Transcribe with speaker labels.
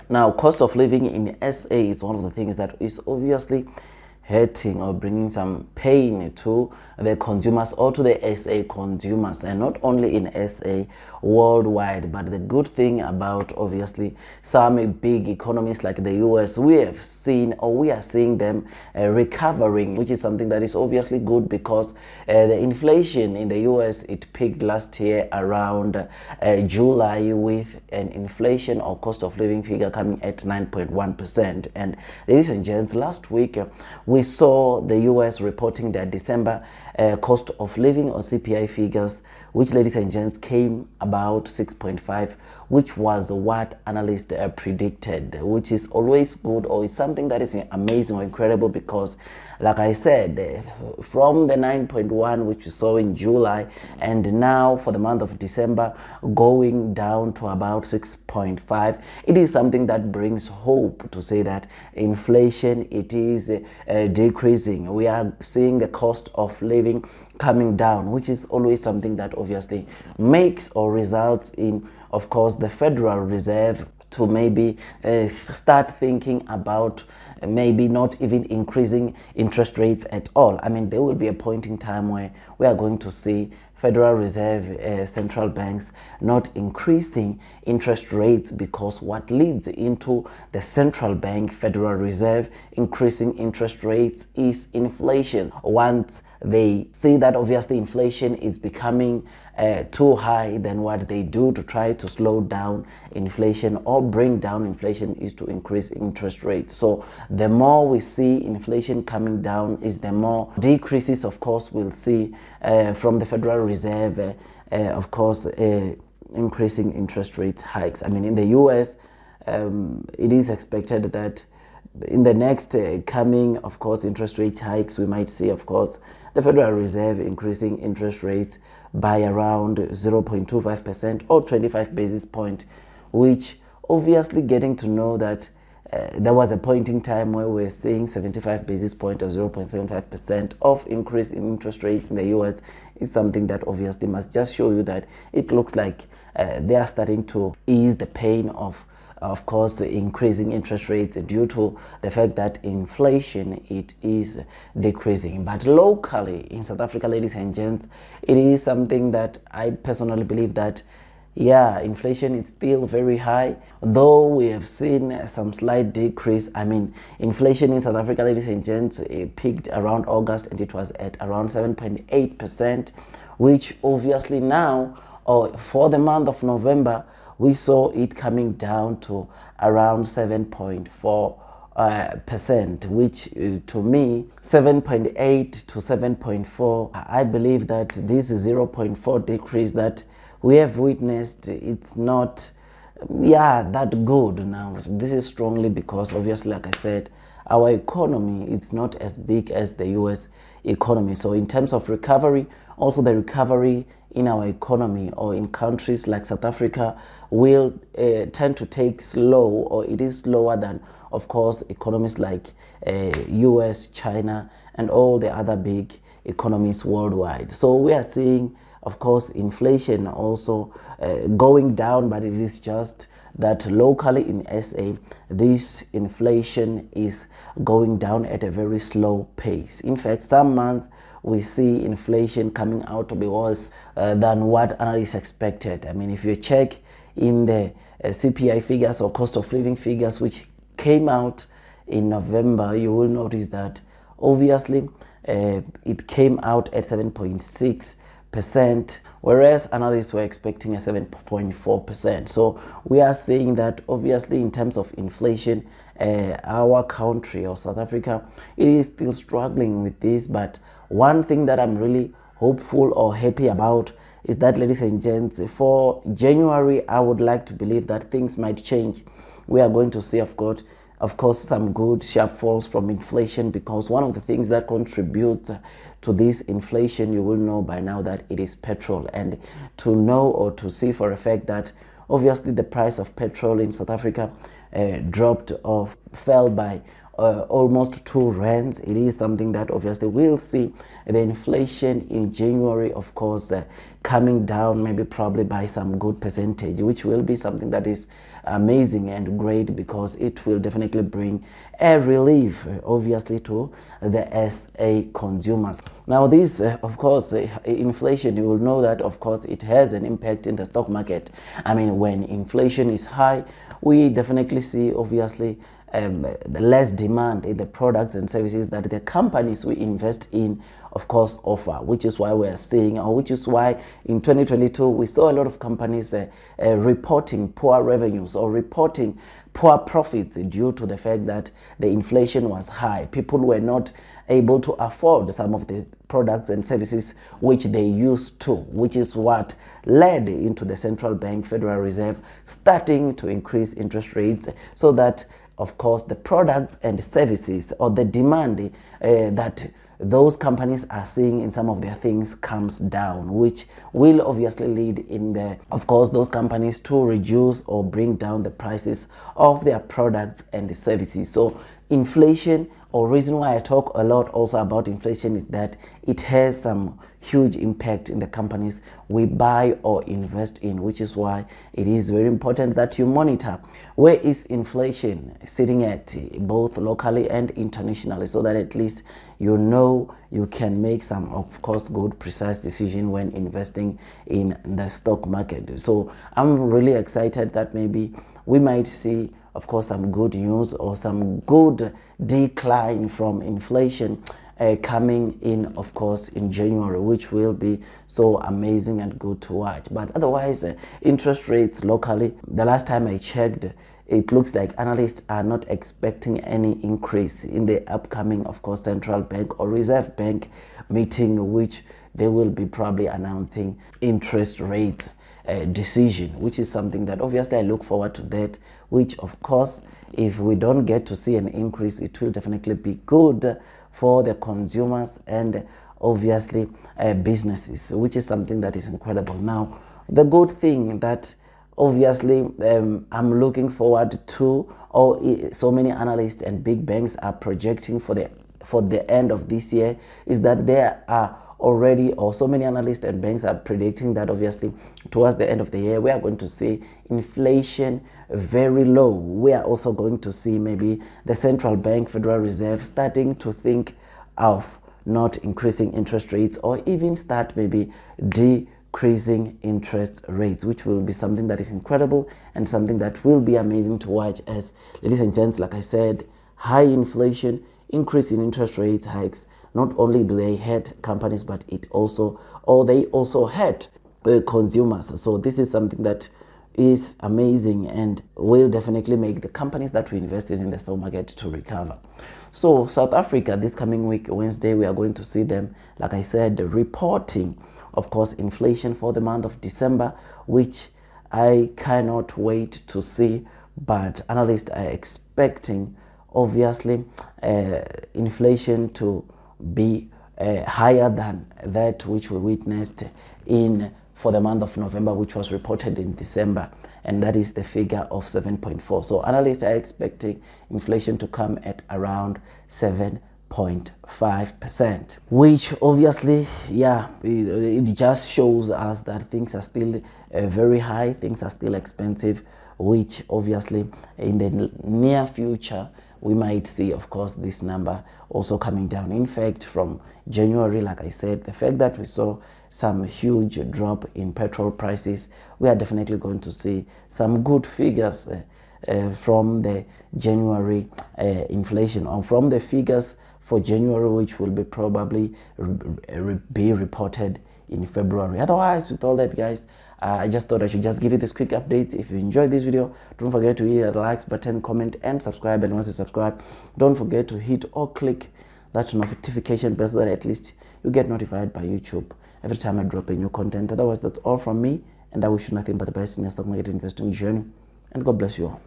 Speaker 1: Now, cost of living in SA is one of the things that is obviously hurting or bringing some pain to the consumers or to the SA consumers, and not only in SA, worldwide. But the good thing about obviously some big economies like the US, we have seen, or we are seeing them recovering, which is something that is obviously good, because the inflation in the US, it peaked last year around July, with an inflation or cost of living figure coming at 9.1%. And ladies and gents, last week we saw the US reporting their December cost of living or CPI figures, which, ladies and gents, came about 6.5, which was what analysts predicted, which is always good, or it's something that is amazing or incredible, because like I said, from the 9.1 which we saw in July, and now for the month of December going down to about 6.5, it is something that brings hope to say that inflation, it is decreasing. We are seeing the cost of living coming down, which is always something that obviously makes or results in, of course, the Federal Reserve to maybe start thinking about maybe not even increasing interest rates at all. I mean, there will be a point in time where we are going to see Federal Reserve central banks not increasing interest rates, because what leads into the central bank, Federal Reserve, increasing interest rates is inflation. Once they see that obviously inflation is becoming too high, then what they do to try to slow down inflation or bring down inflation is to increase interest rates. So the more we see inflation coming down, is the more decreases, of course, we'll see from the Federal Reserve, of course, increasing interest rate hikes. I mean, in the US, it is expected that in the next coming, of course, interest rate hikes, we might see, of course, the Federal Reserve increasing interest rates by around 0.25% or 25 basis points, which obviously getting to know that there was a point in time where we're seeing 75 basis points or 0.75% of increase in interest rates in the US is something that obviously must just show you that it looks like they are starting to ease the pain of course, increasing interest rates due to the fact that inflation, it is decreasing. But locally in South Africa, ladies and gents, it is something that I personally believe that, yeah, inflation is still very high, though we have seen some slight decrease. I mean, inflation in South Africa, ladies and gents, it peaked around August and it was at around 7.8%, which obviously now, or for the month of November, we saw it coming down to around 7.4%, which to me, 7.8 to 7.4, I believe that this 0.4 decrease that we have witnessed, it's not, that good now. This is strongly because obviously, like I said, our economy, it's not as big as the US economy. So in terms of recovery, also the recovery in our economy or in countries like South Africa will tend to take slow, or it is slower than, of course, economies like US, China, and all the other big economies worldwide. So we are seeing, of course, inflation also going down, but it is just that locally in SA, this inflation is going down at a very slow pace. In fact, some months we see inflation coming out to be worse than what analysts expected. I mean, if you check in the CPI figures or cost of living figures, which came out in November, you will notice that obviously it came out at 7.6%, whereas analysts were expecting a 7.4%. So we are saying that obviously in terms of inflation, our country or South Africa, it is still struggling with this. But one thing that I'm really hopeful or happy about is that, ladies and gents, for January, I would like to believe that things might change. We are going to see, of course, some good sharp falls from inflation, because one of the things that contributes to this inflation, you will know by now that it is petrol. And to know or to see for a fact that obviously the price of petrol in South Africa dropped or fell by almost 2 rands. It is something that obviously we'll see the inflation in January, of course, coming down maybe probably by some good percentage, which will be something that is amazing and great, because it will definitely bring a relief obviously to the SA consumers. Now this of course inflation, you will know that of course it has an impact in the stock market. I mean, when inflation is high, we definitely see obviously the less demand in the products and services that the companies we invest in of course offer, which is why we are seeing, or which is why in 2022 we saw a lot of companies reporting poor revenues or reporting poor profits due to the fact that the inflation was high. People were not able to afford some of the products and services which they used to, which is what led into the central bank, Federal Reserve, starting to increase interest rates, so that of course the products and services, or the demand that those companies are seeing in some of their things comes down, which will obviously lead in the, of course, those companies to reduce or bring down the prices of their products and services. So inflation, or reason why I talk a lot also about inflation, is that it has some huge impact in the companies we buy or invest in, which is why it is very important that you monitor where is inflation sitting at, both locally and internationally, so that at least you know you can make some, of course, good precise decision when investing in the stock market. So I'm really excited that maybe we might see, of course, some good news or some good decline from inflation coming in, of course, in January, which will be so amazing and good to watch. But otherwise, interest rates locally, the last time I checked, it looks like analysts are not expecting any increase in the upcoming, of course, central bank or reserve bank meeting, which they will be probably announcing interest rate decision, which is something that obviously I look forward to that, which of course, if we don't get to see an increase, it will definitely be good for the consumers and obviously businesses, which is something that is incredible. Now, the good thing that obviously I'm looking forward to, or so many analysts and big banks are projecting for the end of this year, is that there are already, or so many analysts and banks are predicting that obviously towards the end of the year we are going to see inflation very low. We are also going to see maybe the central bank, Federal Reserve, starting to think of not increasing interest rates, or even start maybe decreasing interest rates, which will be something that is incredible and something that will be amazing to watch, as, ladies and gents, like I said, high inflation, increase in interest rates hikes, not only do they hurt companies, but they also hurt consumers. So this is something that is amazing and will definitely make the companies that we invested in the stock market to recover. So South Africa, this coming week, Wednesday, we are going to see them, like I said, reporting, of course, inflation for the month of December, which I cannot wait to see. But analysts are expecting, obviously, inflation to be higher than that which we witnessed for the month of November, which was reported in December, and that is the figure of 7.4. So analysts are expecting inflation to come at around 7.5%, which obviously, yeah, it just shows us that things are still very high, things are still expensive, which obviously in the near future we might see, of course, this number also coming down. In fact, from January, like I said, the fact that we saw some huge drop in petrol prices, we are definitely going to see some good figures from the January inflation, or from the figures for January, which will be probably be reported in February. Otherwise, with all that, guys, I just thought I should just give you this quick update. If you enjoyed this video, don't forget to hit the likes button, comment, and subscribe. And once you subscribe, don't forget to hit or click that notification bell so that at least you get notified by YouTube every time I drop a new content. Otherwise, that's all from me, and I wish you nothing but the best in your stock market investing journey. And God bless you all.